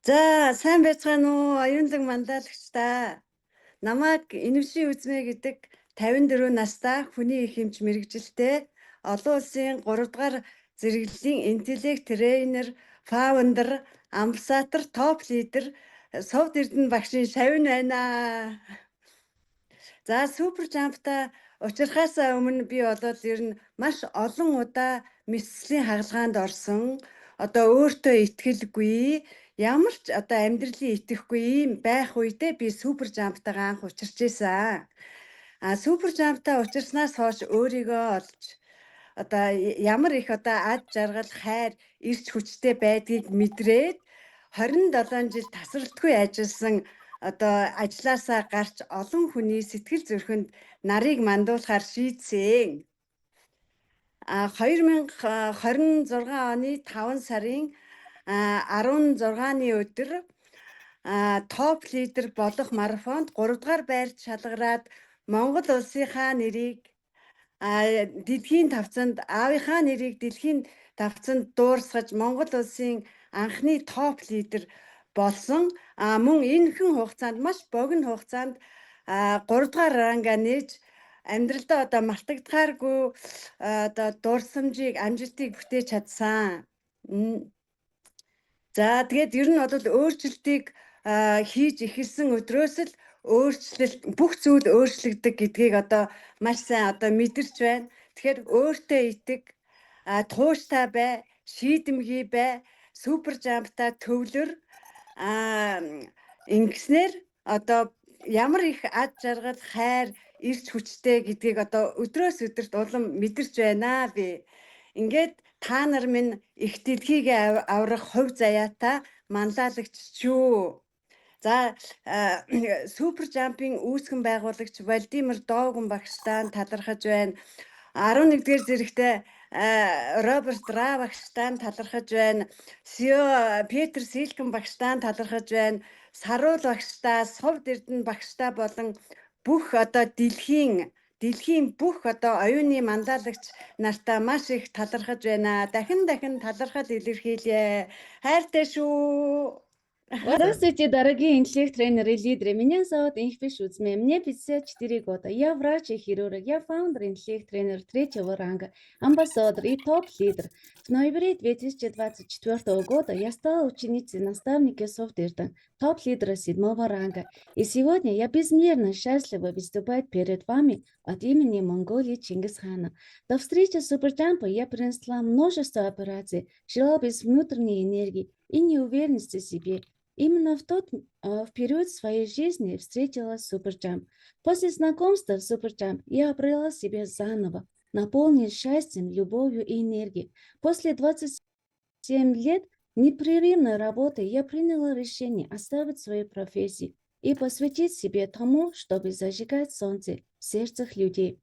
За, сайн байцгаана уу? Оюунлаг мандалагч та. Намайг Инвшин Үзмэ гэдэг 54 настай хүний их хэмж мэрэгжилтэй олон улсын 3 дугаар зэрэглэлийн интеллект трейнер, фаундер, амбассадор, топ лидер Совд Эрдэнэ багшийн Шавин байна. За, супер жампта учрахаасаа өмнө би болоод ер нь маш олон удаа мэдслийн хагалгаанд орсон. Одоо өөртөө итгэлгүй, ямар ч одоо амьдралын итгэхгүй юм байх үедээ би супер жамптайгаа анх учирч ийсэн. Супер жамптаа учирснаас хойш өөрийгөө олж одоо ямар их одоо ад жаргал, хайр, эрч хүчтэй байдгийг мэдрээд 27 жил тасралтгүй ажилласан одоо ажилласаа гарч олон хүний сэтгэл зүрхэнд нарыг мандуулахаар шийдсэн. 2026 оны 5 сарын 16-ны өдөр топ лидер болох марафонд 3 дугаар байрт шалгараад Монгол улсынхаа нэрийг дэлхийн тавцанд аавынхаа нэрийг дэлхийн тавцанд дуурсгаж Монгол улсын анхны топ лидер болсон. Мөн энэхэн хугацаанд маш богино хугацаанд 3 дугаар ранга нээж амьдралдаа одоо мартагдахааргүй одоо дурсамжийг амжилтыг бүтээж чадсан. За тэгээд ер нь бол өөрчлөлтийг хийж эхэлсэн өдрөөс л өөрчлөлт бүх зүйл өөрчлөгдөг гэдгийг одоо маш сайн одоо мэдэрч байна. Тэгэхээр өөртөө итэг, тууштай бай, шийдэмгий бай, супер жамптай төвлөр ингэснээр одоо ямар их ад жаргал, хайр, эрч хүчтэй гэдгийг одоо өдрөөс өдөрт улам мэдэрч байна би. Ингээд та нар минь их дэлхийгээ аврах хувь заяатай манлайлагч шүү. За супер жампing үүсгэн байгуулагч Владимир Догон багштай талархаж байна. 11-р зэрэгтээ Роберт Ра багштай талархаж байна. CEO Петр Силкэн багштай талархаж байна. Саруул багштай, Совд Эрдэнэ багштай болон бүх одоо дэлхийн бүх одоо оюуны манлайлагч нартай маш их талархаж байна. Дахин талархал илэрхийлье. Хайртай шүү. Здравствуйте, дорогие интеллект-тренеры и лидеры. Меня зовут Инхбиш Узме, мне 54 года. Я врач и хирург, я фаундер интеллект-тренер 3-го ранга, амбассадор и топ-лидер. В ноябре 2024 года я стала ученицей наставника Совд Эрдэнэ, топ-лидера 7-го ранга. И сегодня я безмерно счастлива выступать перед вами от имени Монголии Чингисхана. До встречи Суперджампа я принесла множество операций, жила без внутренней энергии и неуверенности в себе. Именно в период своей жизни встретила Суперджамп. После знакомства в Суперджамп я обрела себя заново, наполненной счастьем, любовью и энергией. После 27 лет непрерывной работы я приняла решение оставить свою профессию и посвятить себе тому, чтобы зажигать солнце в сердцах людей.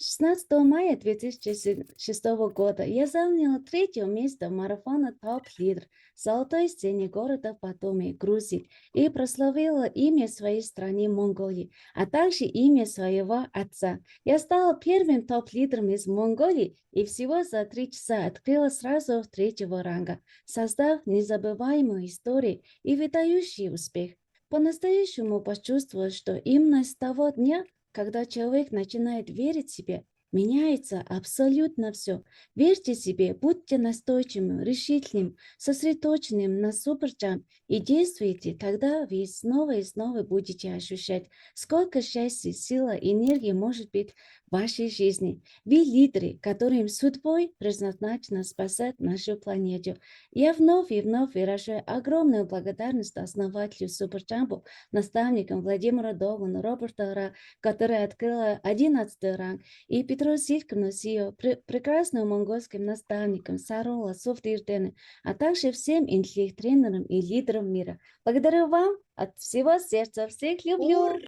16 мая 2006 года я заняла 3-е место в марафоне топ-лидер в золотой сцене города Батуми, Грузии, и прославила имя своей страны Монголии, а также имя своего отца. Я стала первым топ-лидером из Монголии и всего за 3 часа открыла сразу 3-го ранга, создав незабываемую историю и выдающий успех. По-настоящему почувствовала, что именно с того дня, когда человек начинает верить в себя, меняется абсолютно все. Верьте себе, будьте настойчивым, решительным, сосредоточенным на суперджамп и действуйте, тогда вы снова и снова будете ощущать, сколько счастья, сила, энергии может быть в вашей жизни. Вы лидеры, которым судьбой предназначено спасать нашу планету. Я вновь и вновь выражаю огромную благодарность основателю Суперджампа, наставникам Владимиру Догону, Роберту Ра, который открыла 11-й ранг, и Петру Силкэну, CEO, прекрасным монгольским наставникам Сарула, Совд Эрдэнэ, а также всем интеллект-тренерам и лидерам мира. Благодарю вам от всего сердца, всех люблю!